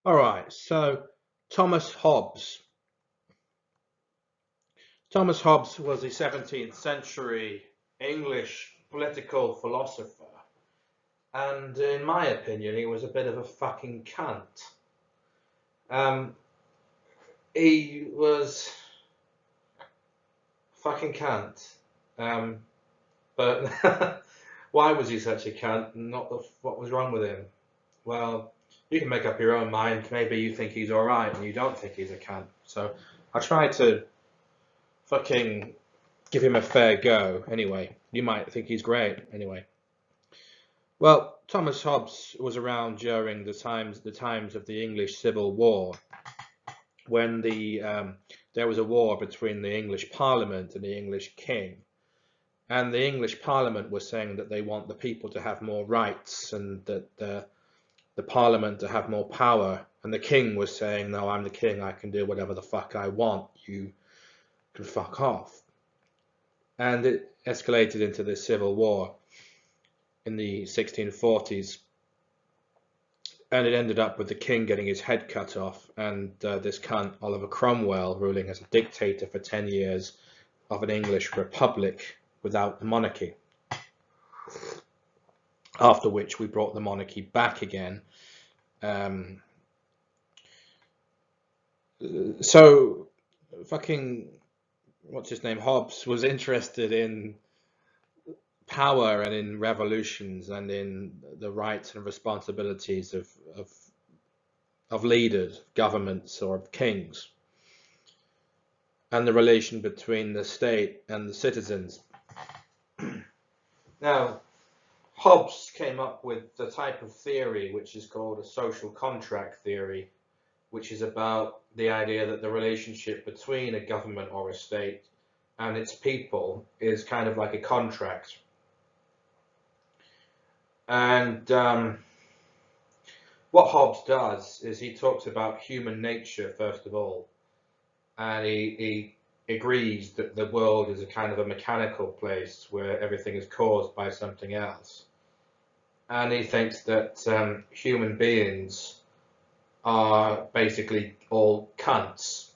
All right, so Thomas Hobbes. Thomas Hobbes was a 17th century English political philosopher, and in my opinion, he was a bit of a fucking cunt. Um, he was fucking cunt. But why was he such a cunt? Not what was wrong with him? Well, you can make up your own mind. Maybe you think he's all right, and you don't think he's a cunt. So I try to fucking give him a fair go. Anyway, you might think he's great. Anyway, well, Thomas Hobbes was around during the times of the English Civil War, when there was a war between the English Parliament and the English King. And the English Parliament was saying that they want the people to have more rights and that the Parliament to have more power. And the King was saying, no, I'm the King, I can do whatever the fuck I want, you can fuck off. And it escalated into the Civil War in the 1640s. And it ended up with the King getting his head cut off and this cunt, Oliver Cromwell, ruling as a dictator for 10 years of an English republic without the monarchy. After which we brought the monarchy back again. So fucking what's his name, Hobbes, was interested in power and in revolutions and in the rights and responsibilities of leaders, governments, or of kings, and the relation between the state and the citizens. Now, Hobbes came up with the type of theory which is called a social contract theory, which is about the idea that the relationship between a government or a state and its people is kind of like a contract. And what Hobbes does is he talks about human nature first of all, and he agrees that the world is a kind of a mechanical place where everything is caused by something else. And he thinks that human beings are basically all cunts,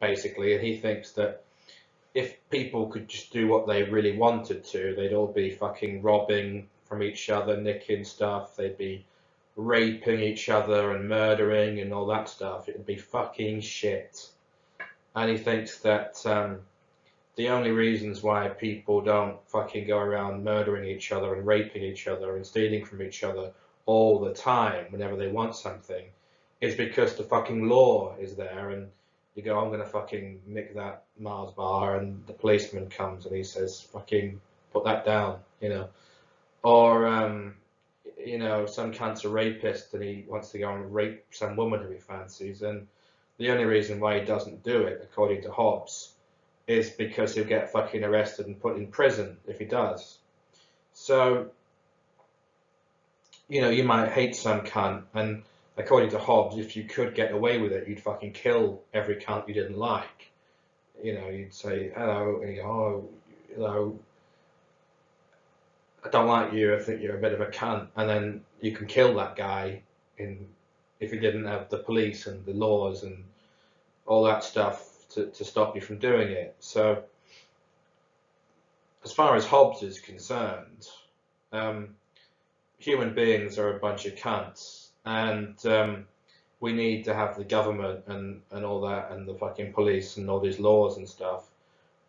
basically, and he thinks that if people could just do what they really wanted to, they'd all be fucking robbing from each other, nicking stuff, they'd be raping each other and murdering and all that stuff. It'd be fucking shit. And he thinks that the only reasons why people don't fucking go around murdering each other and raping each other and stealing from each other all the time whenever they want something is because the fucking law is there, and you go, I'm gonna fucking nick that Mars bar, and the policeman comes and he says, fucking put that down, you know. Or you know, some cunt's a rapist and he wants to go and rape some woman who he fancies, and the only reason why he doesn't do it, according to Hobbes, is because he'll get fucking arrested and put in prison if he does. So, you know, you might hate some cunt, and according to Hobbes, if you could get away with it, you'd fucking kill every cunt you didn't like. You know, you'd say, hello, and you go, oh, you know, I don't like you, I think you're a bit of a cunt, and then you can kill that guy if he didn't have the police and the laws and all that stuff to stop you from doing it. So, as far as Hobbes is concerned, human beings are a bunch of cunts, and we need to have the government and all that, and the fucking police and all these laws and stuff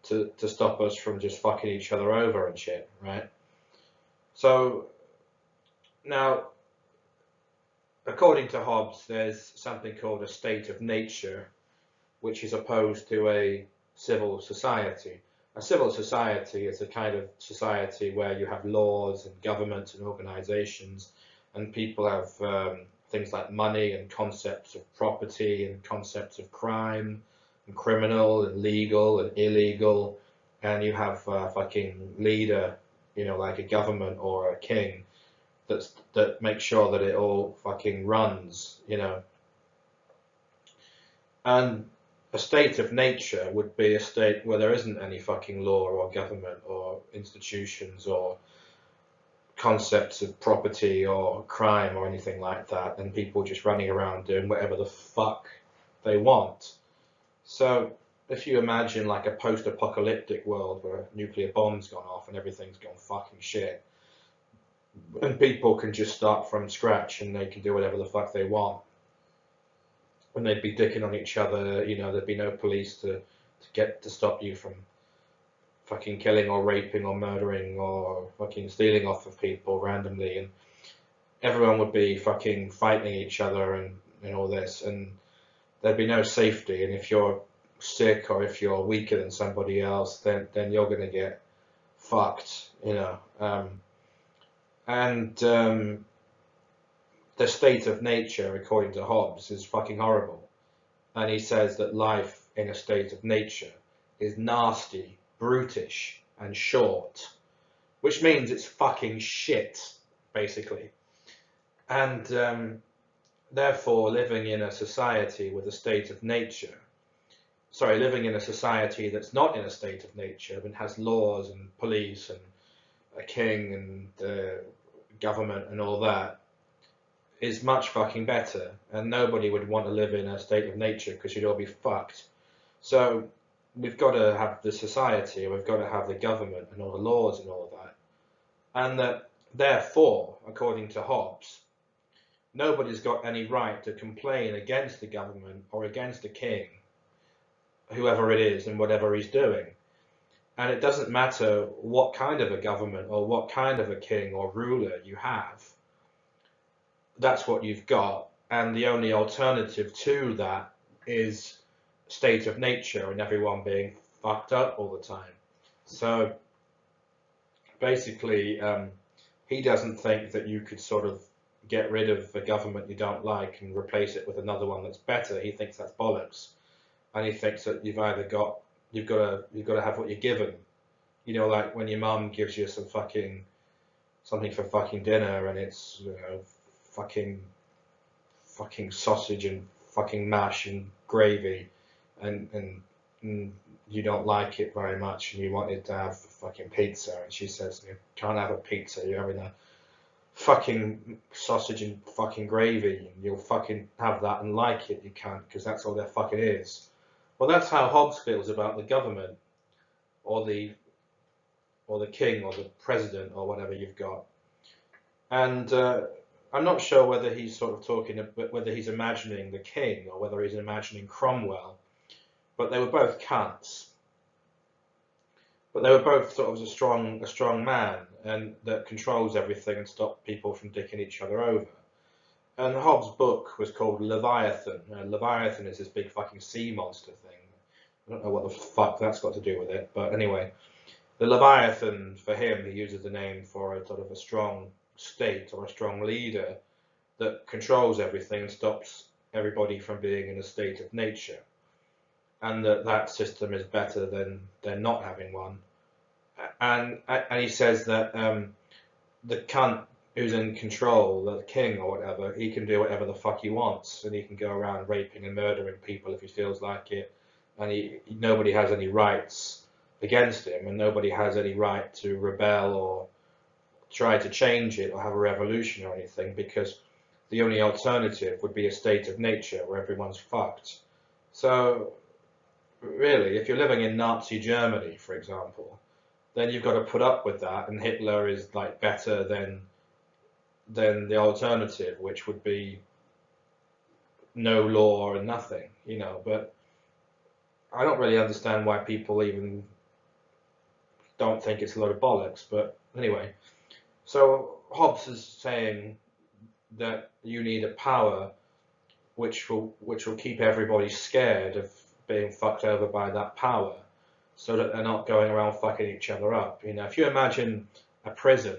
to stop us from just fucking each other over and shit, right? So now, according to Hobbes, there's something called a state of nature, which is opposed to a civil society. A civil society is a kind of society where you have laws and governments and organizations, and people have things like money and concepts of property and concepts of crime and criminal and legal and illegal, and you have a fucking leader, you know, like a government or a king that makes sure that it all fucking runs, you know. And a state of nature would be a state where there isn't any fucking law or government or institutions or concepts of property or crime or anything like that, and people just running around doing whatever the fuck they want. So if you imagine like a post-apocalyptic world where a nuclear bomb's gone off and everything's gone fucking shit, and people can just start from scratch and they can do whatever the fuck they want, and they'd be dicking on each other, you know, there'd be no police to stop you from fucking killing or raping or murdering or fucking stealing off of people randomly, and everyone would be fucking fighting each other and all this, and there'd be no safety, and if you're sick or if you're weaker than somebody else, then you're gonna get fucked, you know. The state of nature, according to Hobbes, is fucking horrible, and he says that life in a state of nature is nasty, brutish, and short, which means it's fucking shit, basically. And therefore, living in a society with a state of nature, living in a society that's not in a state of nature, but has laws and police and a king and government and all that, is much fucking better. And nobody would want to live in a state of nature because you'd all be fucked. So we've got to have the society, we've got to have the government and all the laws and all of that. And that therefore, according to Hobbes, nobody's got any right to complain against the government or against the king, whoever it is and whatever he's doing. And it doesn't matter what kind of a government or what kind of a king or ruler you have, that's what you've got. And the only alternative to that is state of nature and everyone being fucked up all the time. So basically, he doesn't think that you could sort of get rid of a government you don't like and replace it with another one that's better. He thinks that's bollocks, and he thinks that you've got to have what you're given. You know, like when your mum gives you something for fucking dinner, and it's, you know, fucking sausage and fucking mash and gravy, and you don't like it very much, and you wanted to have fucking pizza, and she says, you can't have a pizza, you're having a fucking sausage and fucking gravy, and you'll fucking have that and like it. You can't, because that's all there fucking is. Well, that's how Hobbes feels about the government, or the king, or the president, or whatever you've got. And I'm not sure whether he's sort of talking about whether he's imagining the king or whether he's imagining Cromwell, but they were both cunts. But they were both sort of a strong man, and that controls everything and stops people from dicking each other over. And Hobbes' book was called Leviathan. Leviathan is this big fucking sea monster thing. I don't know what the fuck that's got to do with it, but anyway, the Leviathan, for him, he uses the name for a sort of a strong state or a strong leader that controls everything and stops everybody from being in a state of nature, and that system is better than not having one. And he says that the cunt who's in control, the king or whatever, he can do whatever the fuck he wants, and he can go around raping and murdering people if he feels like it, and nobody has any rights against him, and nobody has any right to rebel or try to change it or have a revolution or anything, because the only alternative would be a state of nature where everyone's fucked. So really, if you're living in Nazi Germany, for example, then you've got to put up with that, and Hitler is like better than the alternative, which would be no law and nothing, you know. But I don't really understand why people even don't think it's a load of bollocks. But anyway, so Hobbes is saying that you need a power which will keep everybody scared of being fucked over by that power, so that they're not going around fucking each other up. You know, if you imagine a prison,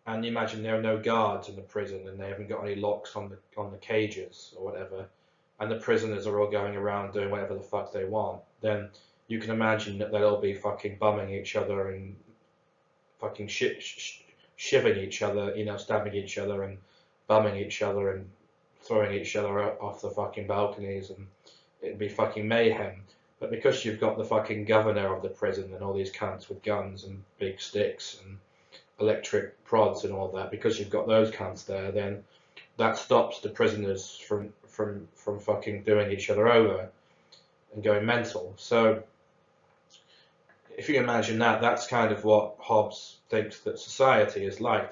and you imagine there are no guards in the prison, and they haven't got any locks on the cages or whatever, and the prisoners are all going around doing whatever the fuck they want, then you can imagine that they'll all be fucking bumming each other and fucking shivving each other, you know, stabbing each other and bumming each other and throwing each other off the fucking balconies, and it'd be fucking mayhem. But because you've got the fucking governor of the prison and all these cunts with guns and big sticks and electric prods and all that, because you've got those cunts there, then that stops the prisoners from fucking doing each other over and going mental. So if you imagine that, that's kind of what Hobbes thinks that society is like.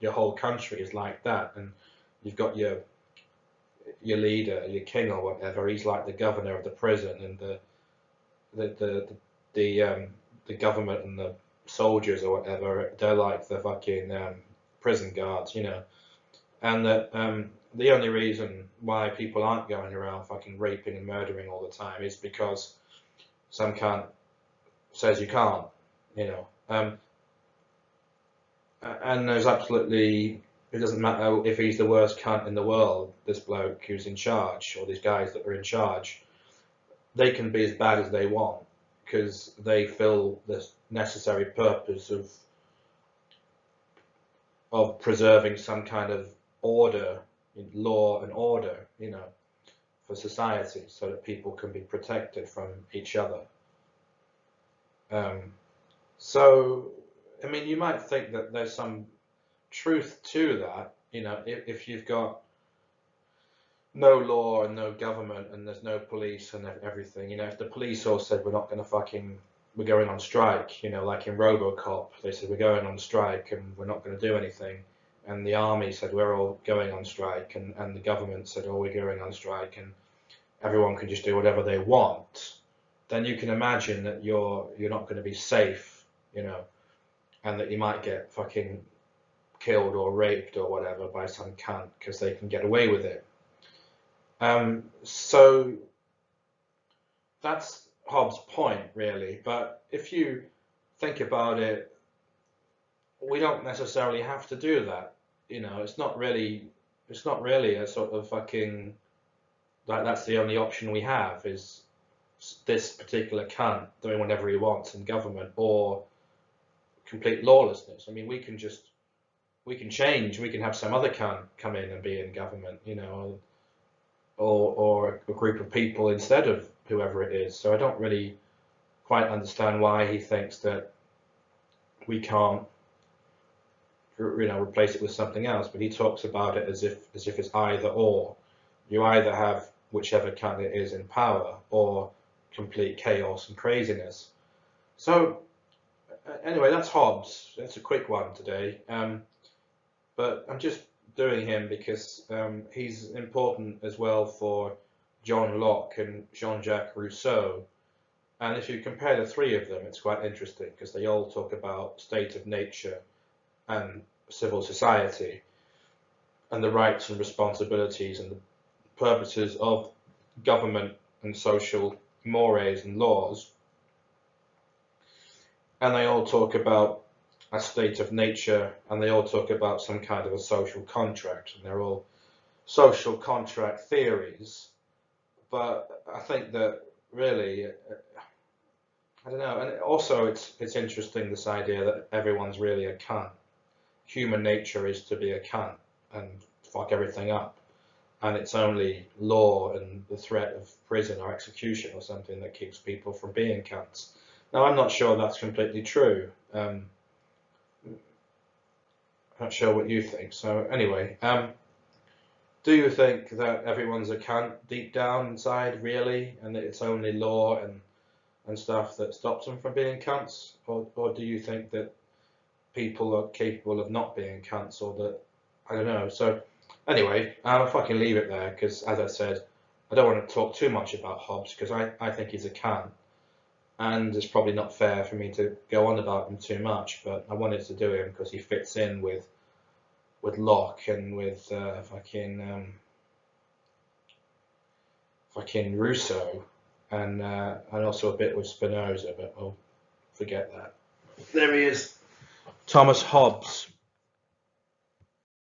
Your whole country is like that, and you've got your leader, your king or whatever. He's like the governor of the prison, and the government and the soldiers or whatever, they're like the fucking prison guards, you know. And that the only reason why people aren't going around fucking raping and murdering all the time is because some cunt says you can't, you know. And there's absolutely, it doesn't matter if he's the worst cunt in the world, this bloke who's in charge, or these guys that are in charge, they can be as bad as they want, because they fill the necessary purpose of preserving some kind of order, law and order, you know, for society, so that people can be protected from each other. So, I mean, you might think that there's some truth to that, you know, if you've got no law and no government and there's no police and everything, you know, if the police all said we're going on strike, you know, like in RoboCop, they said we're going on strike and we're not going to do anything, and the army said we're all going on strike, and the government said, oh, we're going on strike, and everyone can just do whatever they want, then you can imagine that you're not going to be safe, you know, and that you might get fucking killed or raped or whatever by some cunt because they can get away with it. So that's Hobbes' point, really. But if you think about it, we don't necessarily have to do that. You know, it's not really a sort of fucking, like, that's the only option we have, is this particular cunt doing whatever he wants in government, or complete lawlessness. I mean, we can change, we can have some other cunt come in and be in government, you know, or a group of people instead of whoever it is. So I don't really quite understand why he thinks that we can't, you know, replace it with something else. But he talks about it as if it's either or. You either have whichever cunt it is in power, or complete chaos and craziness. So anyway, that's Hobbes. That's a quick one today. But I'm just doing him because he's important as well for John Locke and Jean-Jacques Rousseau. And if you compare the three of them, it's quite interesting, because they all talk about state of nature and civil society and the rights and responsibilities and the purposes of government and social mores and laws. And they all talk about a state of nature, and they all talk about some kind of a social contract, and they're all social contract theories. But I think that really, I don't know, and also it's interesting, this idea that everyone's really a cunt. Human nature is to be a cunt and fuck everything up, and it's only law and the threat of prison or execution or something that keeps people from being cunts. Now, I'm not sure that's completely true. I'm not sure what you think. So anyway, do you think that everyone's a cunt deep down inside, really, and that it's only law and stuff that stops them from being cunts? Or do you think that people are capable of not being cunts, or that, I don't know. So anyway, I'll fucking leave it there, because as I said, I don't want to talk too much about Hobbes, because I think he's a cunt. And it's probably not fair for me to go on about him too much, but I wanted to do him because he fits in with Locke and with fucking Rousseau, and also a bit with Spinoza, but we'll forget that. There he is, Thomas Hobbes.